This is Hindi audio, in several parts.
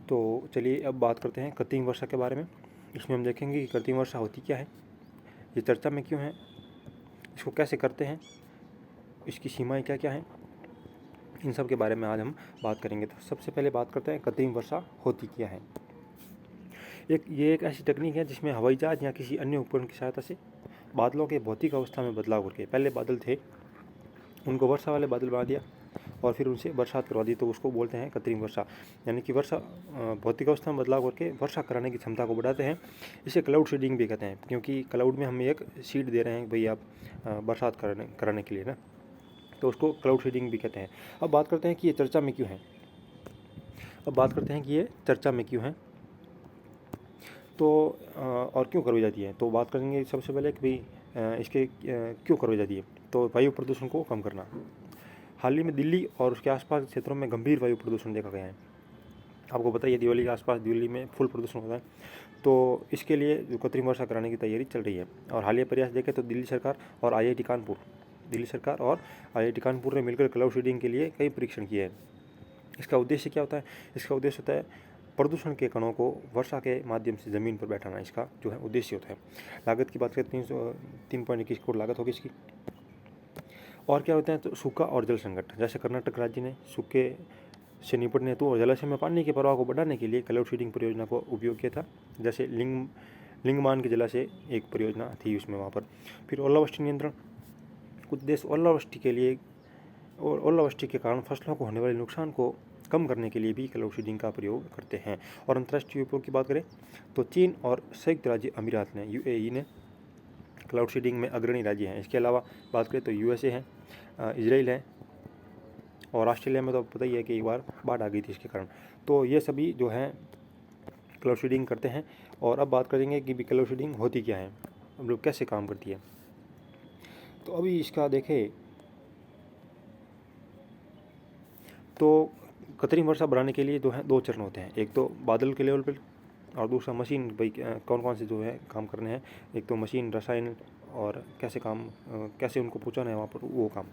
तो चलिए अब बात करते हैं कृत्रिम वर्षा के बारे में। इसमें हम देखेंगे कि कृत्रिम वर्षा होती क्या है, ये चर्चा में क्यों है, इसको कैसे करते हैं, इसकी सीमाएं क्या क्या हैं, इन सब के बारे में आज हम बात करेंगे। तो सबसे पहले बात करते हैं कृत्रिम वर्षा होती क्या है। ये एक ऐसी तकनीक है जिसमें हवाई जहाज या किसी अन्य उपकरण की सहायता से बादलों के भौतिक अवस्था में बदलाव करके, पहले बादल थे उनको वर्षा वाले बादल बना दिया और फिर उनसे बरसात करवा दी, तो उसको बोलते हैं कृत्रिम वर्षा। यानी कि वर्षा भौतिक अवस्था में बदलाव करके वर्षा कराने की क्षमता को बढ़ाते हैं। इसे क्लाउड सीडिंग भी कहते हैं, क्योंकि क्लाउड में हम एक सीड दे रहे हैं भाई आप बरसात कराने के लिए ना, तो उसको क्लाउड सीडिंग भी कहते हैं। अब बात करते हैं कि ये चर्चा में क्यों है। तो और क्यों करवाई जाती है, तो बात करेंगे सबसे पहले कि भाई इसके क्यों करवाई जाती है। तो वायु प्रदूषण को कम करना। हाल ही में दिल्ली और उसके आसपास क्षेत्रों में गंभीर वायु प्रदूषण देखा गया है। आपको पता ही है दिवाली के आसपास दिल्ली में फुल प्रदूषण होता है, तो इसके लिए जो कृत्रिम वर्षा कराने की तैयारी चल रही है। और हालिया प्रयास देखें तो दिल्ली सरकार और IIT कानपुर ने मिलकर क्लाउड सीडिंग के लिए कई परीक्षण किए हैं। इसका उद्देश्य क्या होता है, इसका उद्देश्य होता है प्रदूषण के कणों को वर्षा के माध्यम से ज़मीन पर बैठाना, इसका जो है उद्देश्य होता है। लागत की बात करें 3.21 करोड़ लागत होगी इसकी। और क्या होते हैं, तो सूखा और जल संकट, जैसे कर्नाटक राज्य ने सूखे से निपटने हेतु और जलाशय में पानी के प्रवाह को बढ़ाने के लिए क्लाउड सीडिंग परियोजना को उपयोग किया था। जैसे लिंगमान के जलाशय एक परियोजना थी उसमें, वहाँ पर। फिर ओलावृष्टि नियंत्रण, कुछ देश ओलावृष्टि के कारण फसलों को होने वाले नुकसान को कम करने के लिए भी क्लाउड सीडिंग का प्रयोग करते हैं। और अंतर्राष्ट्रीय उपयोग की बात करें तो चीन और संयुक्त राज्य अमीरात ने UAE ने क्लाउड सीडिंग में अग्रणी राज्य हैं। इसके अलावा बात करें तो USA है, इजराइल है, और ऑस्ट्रेलिया में तो पता ही है कि एक बार बाढ़ आ गई थी इसके कारण। तो ये सभी जो हैं क्लाउड सीडिंग करते हैं। और अब बात करेंगे कि क्लाउड सीडिंग होती क्या है, मतलब कैसे काम करती है। तो अभी इसका देखें तो कृत्रिम वर्षा बढ़ाने के लिए जो है 2 चरण होते हैं, एक तो बादल के लेवल पर और दूसरा मशीन, भाई कौन कौन से जो है काम करने हैं। एक तो मशीन, रसायन और कैसे उनको पहुँचाना है वहाँ पर, वो काम।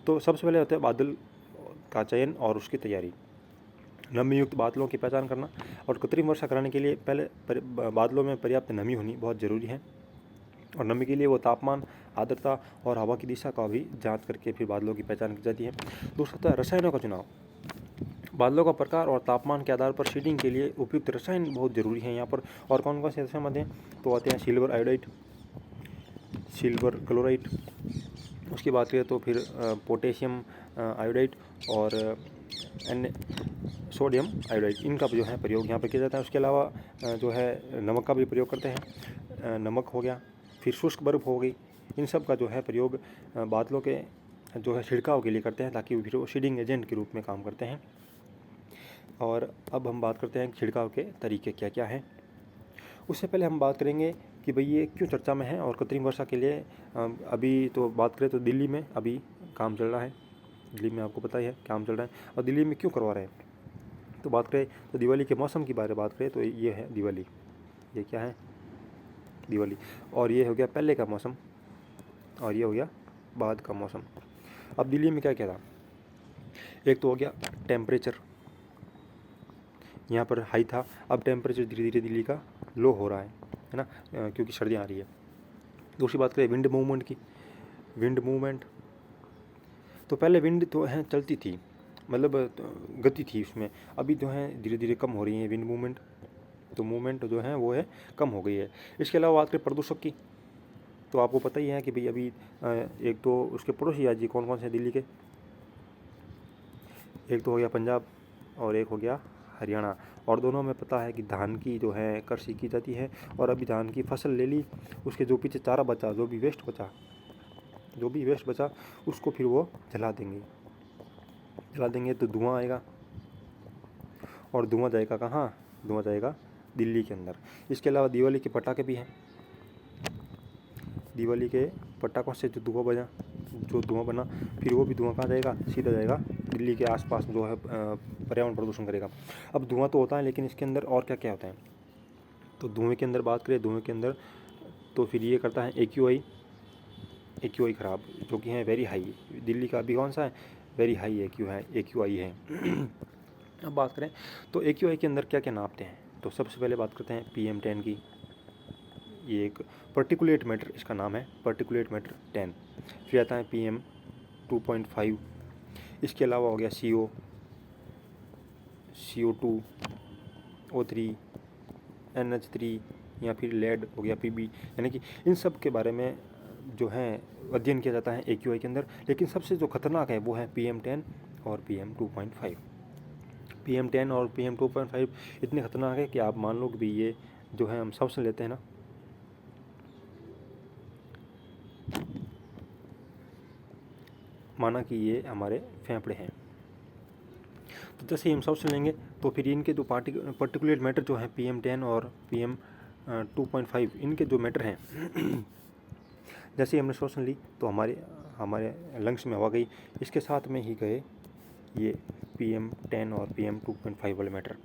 तो सबसे पहले होता है बादल का चयन और उसकी तैयारी। नमी युक्त बादलों की पहचान करना, और कृत्रिम वर्षा कराने के लिए पहले बादलों में पर्याप्त नमी होनी बहुत ज़रूरी है। और नमी के लिए वो तापमान, आर्द्रता और हवा की दिशा का भी जांच करके फिर बादलों की पहचान की जाती है। दूसरा होता है रसायनों का चुनाव। बादलों का प्रकार और तापमान के आधार पर सीडिंग के लिए उपयुक्त रसायन बहुत ज़रूरी है यहाँ पर। और कौन कौन से रसायन आते हैं, तो आते हैं सिल्वर आयोडाइड, सिल्वर क्लोराइड, उसकी बात करें तो फिर पोटेशियम आयोडाइड और सोडियम आयोडाइड, इनका जो है प्रयोग यहाँ पर किया जाता है। उसके अलावा जो है नमक का भी प्रयोग करते हैं, नमक हो गया, फिर शुष्क बर्फ़ हो गई। इन सब का जो है प्रयोग बादलों के जो है छिड़काव के लिए करते हैं, ताकि फिर वो सीडिंग एजेंट के रूप में काम करते हैं। और अब हम बात करते हैं छिड़काव के तरीके क्या क्या हैं। उससे पहले हम बात करेंगे कि भाई ये क्यों चर्चा में है। और कृत्रिम वर्षा के लिए अभी तो बात करें तो दिल्ली में अभी काम चल रहा है, दिल्ली में आपको पता ही है काम चल रहा है। और दिल्ली में क्यों करवा रहे हैं, तो बात करें तो दिवाली के मौसम की बात करें तो ये है दिवाली, ये क्या है, दिवाली। और ये हो गया पहले का मौसम और ये हो गया बाद का मौसम। अब दिल्ली में क्या क्या था, एक तो हो गया टेम्परेचर, यहाँ पर हाई था, अब टेम्परेचर धीरे धीरे दिल्ली का लो हो रहा है ना, क्योंकि सर्दियाँ आ रही है। दूसरी बात करें विंड मूवमेंट की, विंड मूवमेंट तो पहले विंड तो है चलती थी, मतलब गति थी उसमें, अभी जो है धीरे धीरे कम हो रही है विंड मूवमेंट, तो मूवमेंट जो है वो है कम हो गई है। इसके अलावा बात करें प्रदूषक की, तो आपको पता ही है कि भाई अभी एक तो उसके पड़ोसी राज्य कौन कौन से दिल्ली के, एक तो हो गया पंजाब और एक हो गया हरियाणा। और दोनों में पता है कि धान की जो है कृषि की जाती है, और अभी धान की फसल ले ली, उसके जो पीछे चारा बचा, जो भी वेस्ट बचा उसको फिर वो जला देंगे तो धुआं आएगा, और धुआं जाएगा कहाँ, धुआं जाएगा दिल्ली के अंदर। इसके अलावा दिवाली के पटाखे भी हैं, दिवाली के पटाखों से जो धुआं बना फिर वो भी धुआं कहाँ जाएगा, सीधा जाएगा दिल्ली के आसपास जो है पर्यावरण प्रदूषण करेगा। अब धुआं तो होता है, लेकिन इसके अंदर और क्या क्या होता है, तो धुएं के अंदर बात करें, धुएं के अंदर तो फिर ये करता है AQI ख़राब, जो कि है वेरी हाई। दिल्ली का अभी कौन सा है, वेरी हाई AQI है। अब बात करें तो AQI के अंदर क्या क्या नापते हैं, तो सबसे पहले बात करते हैं PM10 की। ये एक पर्टिकुलेट मैटर इसका नाम है, पर्टिकुलेट मैटर 10। फिर आता है PM2.5। इसके अलावा हो गया CO, CO2, O3, NH3 या फिर लेड हो गया PB, यानी कि इन सब के बारे में जो है अध्ययन किया जाता है AQI के अंदर। लेकिन सबसे जो खतरनाक है वो है PM10 और PM2.5। PM10 और PM2.5 इतने खतरनाक है कि आप मान लो कि भी ये जो है हम सांस लेते हैं ना, माना कि ये हमारे फेफड़े हैं, तो जैसे ही हम सांस लेंगे तो फिर इनके जो पर्टिकुलेट मैटर जो है PM10 और PM2.5, इनके जो मैटर हैं जैसे ही हमने श्वसन ली तो हमारे लंग्स में हवा गई, इसके साथ में ही गए ये PM10 और PM2.5 वाले मैटर।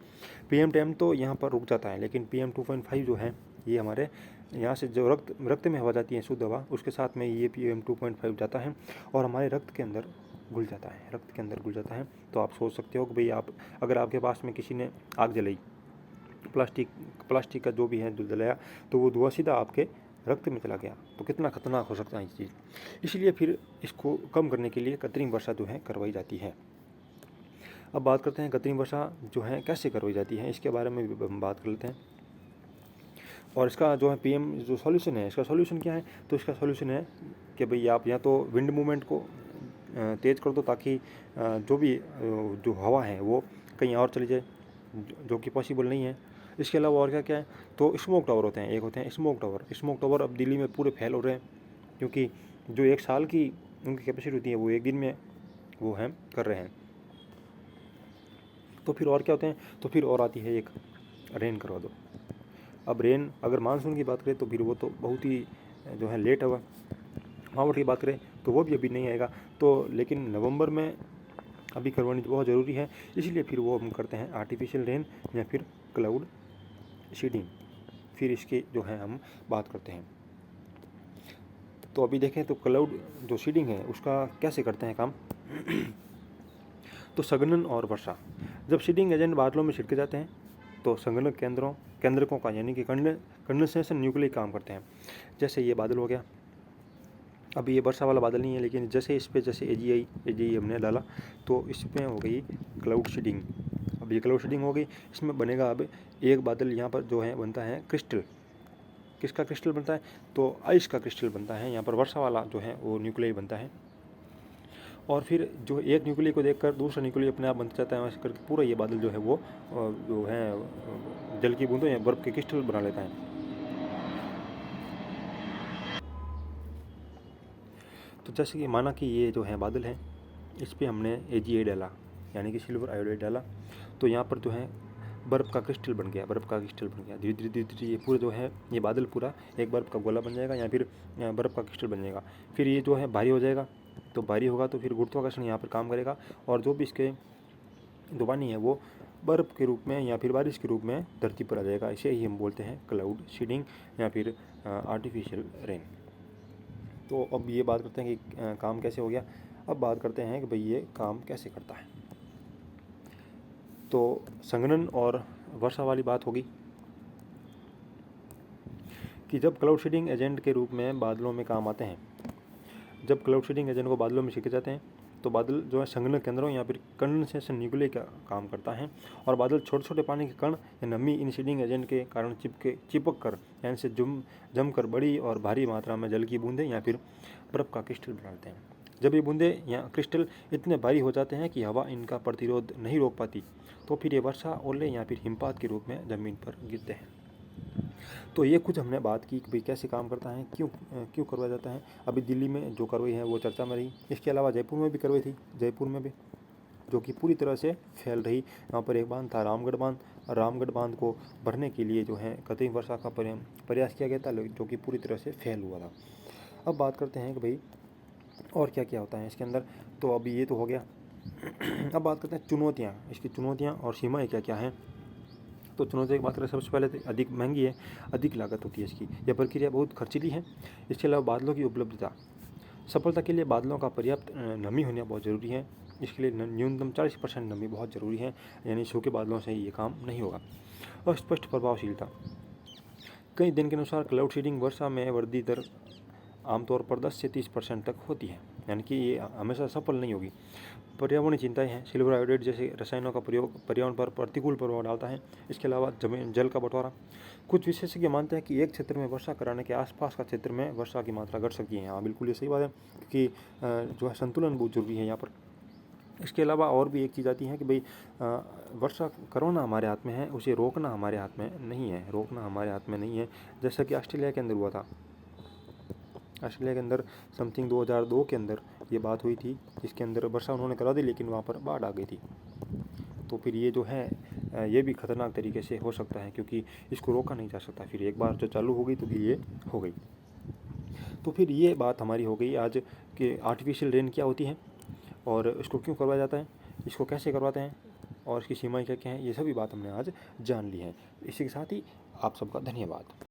PM10 तो यहाँ पर रुक जाता है, लेकिन PM2.5 जो है ये हमारे यहाँ से जो रक्त में हवा जाती है शुद्ध हवा, उसके साथ में ये PM2.5 जाता है और हमारे रक्त के अंदर घुल जाता है। तो आप सोच सकते हो कि भाई अगर आपके पास में किसी ने आग जलाई, प्लास्टिक का जो भी है जो जलाया, तो वो धुआं सीधा आपके रक्त में चला गया, तो कितना खतरनाक हो सकता है ये चीज़। इसलिए फिर इसको कम करने के लिए कृत्रिम वर्षा जो है करवाई जाती है। अब बात करते हैं कृत्रिम वर्षा जो है कैसे करवाई जाती है, इसके बारे में भी हम बात कर लेते हैं। और इसका जो है PM जो सॉल्यूशन है, इसका सॉल्यूशन क्या है, तो इसका सॉल्यूशन है कि भाई आप या तो विंड मूवमेंट को तेज़ कर दो ताकि जो भी जो हवा है वो कहीं और चली जाए, जो कि पॉसिबल नहीं है। इसके अलावा और क्या है, तो स्मोक टावर होते हैं, एक होते हैं स्मोक टावर अब दिल्ली में पूरे फैल हो रहे हैं, क्योंकि जो 1 साल की उनकी कैपेसिटी होती है वो 1 दिन में वो है कर रहे हैं। तो फिर और क्या होते हैं, तो फिर और आती है एक रेन करवा दो। अब रेन अगर मानसून की बात करें तो फिर वो तो बहुत ही जो है लेट होगा। मावठ की बात करें तो वो भी अभी नहीं आएगा, तो लेकिन नवंबर में अभी करवानी बहुत ज़रूरी है। इसलिए फिर वो हम करते हैं आर्टिफिशियल रेन या फिर क्लाउड सीडिंग। फिर इसकी जो है हम बात करते हैं। तो अभी देखें तो क्लाउड जो सीडिंग है उसका कैसे करते हैं काम तो संघनन और वर्षा, जब सीडिंग एजेंट बादलों में छिड़के जाते हैं तो संगणक केंद्रकों का यानी कि कंडेंसेशन न्यूक्लियस काम करते हैं। जैसे ये बादल हो गया, अभी ये वर्षा वाला बादल नहीं है, लेकिन जैसे इस पे जैसे AGI हमने डाला तो इसमें हो गई क्लाउड सीडिंग। अब ये क्लाउड सीडिंग हो गई, इसमें बनेगा अब एक बादल यहाँ पर जो है बनता है क्रिस्टल। किसका क्रिस्टल बनता है, तो आइस का क्रिस्टल बनता है। यहाँ पर वर्षा वाला जो है वो न्यूक्लियस बनता है, और फिर जो एक न्यूक्लियस को देखकर दूसरा न्यूक्लियस अपने आप बन जाता है। ऐसे करके पूरा ये बादल जो है वो जो है जल की बूंदों या बर्फ़ के क्रिस्टल बना लेता है। तो जैसे कि माना कि ये जो है बादल है, इस पर हमने AGI डाला यानी कि सिल्वर आयोडाइड डाला, तो यहाँ पर जो है बर्फ़ का क्रिस्टल बन गया। धीरे धीरे ये पूरा जो है ये बादल पूरा एक बर्फ़ का गोला बन जाएगा या फिर बर्फ़ का क्रिस्टल बन जाएगा। फिर ये जो है भारी हो जाएगा, तो भारी होगा तो फिर गुरुत्वाकर्षण यहाँ पर काम करेगा, और जो भी इसके जो पानी है वो बर्फ़ के रूप में या फिर बारिश के रूप में धरती पर आ जाएगा। इसे ही हम बोलते हैं क्लाउड सीडिंग या फिर आर्टिफिशियल रेन। तो अब ये बात करते हैं कि काम कैसे हो गया। अब बात करते हैं कि भाई ये काम कैसे करता है। तो संघनन और वर्षा वाली बात होगी कि जब क्लाउड सीडिंग एजेंट के रूप में बादलों में काम आते हैं, जब क्लाउड सीडिंग एजेंट को बादलों में छिड़के जाते हैं तो बादल जो है संघनन केंद्रों या फिर कंडेंसेशन न्यूक्लियस का काम करता है, और बादल छोटे छोटे पानी के कण या नमी इन सीडिंग एजेंट के कारण चिपक कर यानी से जमकर बड़ी और भारी मात्रा में जल की बूंदें या फिर बर्फ़ का क्रिस्टल बनाते हैं। जब ये बूंदें या क्रिस्टल इतने भारी हो जाते हैं कि हवा इनका प्रतिरोध नहीं रोक पाती, तो फिर ये वर्षा, ओले या फिर हिमपात के रूप में ज़मीन पर गिरते हैं। तो ये कुछ हमने बात की कि भाई कैसे काम करता है, क्यों करवाया जाता है। अभी दिल्ली में जो करवाई है वो चर्चा में रही, इसके अलावा जयपुर में भी करवाई थी, जयपुर में भी जो कि पूरी तरह से फैल रही। यहाँ पर एक बांध था रामगढ़ बांध को भरने के लिए जो है कृत्रिम वर्षा का प्रयास किया गया था, जो कि पूरी तरह से फेल हुआ था। अब बात करते हैं कि भाई और क्या क्या होता है इसके अंदर। तो अभी ये तो हो गया। अब बात करते हैं चुनौतियाँ, इसकी चुनौतियाँ और सीमाएँ क्या क्या हैं। तो चुनौतियों की बात करें, सबसे पहले तो अधिक महंगी है, अधिक लागत होती है इसकी, यह प्रक्रिया बहुत खर्चीली है। इसके अलावा बादलों की उपलब्धता, सफलता के लिए बादलों का पर्याप्त नमी होना बहुत ज़रूरी है। इसके लिए न्यूनतम 40% नमी बहुत ज़रूरी है, यानी सूखे बादलों से ये काम नहीं होगा। अस्पष्ट प्रभावशीलता, कई दिन के अनुसार क्लाउड सीडिंग वर्षा में वृद्धि दर आमतौर पर 10 से 30% तक होती है, यानी कि ये हमेशा सफल नहीं होगी। पर्यावरणीय चिंताएं हैं, सिल्वर आयोडेट जैसे रसायनों का प्रयोग पर्यावरण पर प्रतिकूल प्रभाव डालता है। इसके अलावा जमीन जल का बंटवारा, कुछ विशेषज्ञ मानते हैं कि एक क्षेत्र में वर्षा कराने के आसपास का क्षेत्र में वर्षा की मात्रा घट सकती है। हाँ बिल्कुल ये सही बात है, क्योंकि जो है संतुलन बहुत जरूरी है यहाँ पर। इसके अलावा और भी एक चीज़ आती है कि भाई वर्षा करवाना हमारे हाथ में है, उसे रोकना हमारे हाथ में नहीं है, रोकना हमारे हाथ में नहीं है। जैसा कि ऑस्ट्रेलिया के अंदर हुआ था, ऑस्ट्रेलिया के अंदर समथिंग 2002 के अंदर ये बात हुई थी, जिसके अंदर वर्षा उन्होंने करा दी लेकिन वहाँ पर बाढ़ आ गई थी। तो फिर ये जो है ये भी खतरनाक तरीके से हो सकता है, क्योंकि इसको रोका नहीं जा सकता। फिर एक बार जो चालू हो गई तो फिर ये हो गई। तो फिर ये बात हमारी हो गई आज कि आर्टिफिशियल रेन क्या होती है और इसको क्यों करवाया जाता है, इसको कैसे करवाते हैं और इसकी सीमाएँ क्या क्या हैं, ये सभी बात हमने आज जान ली है। इसी के साथ ही आप सबका धन्यवाद।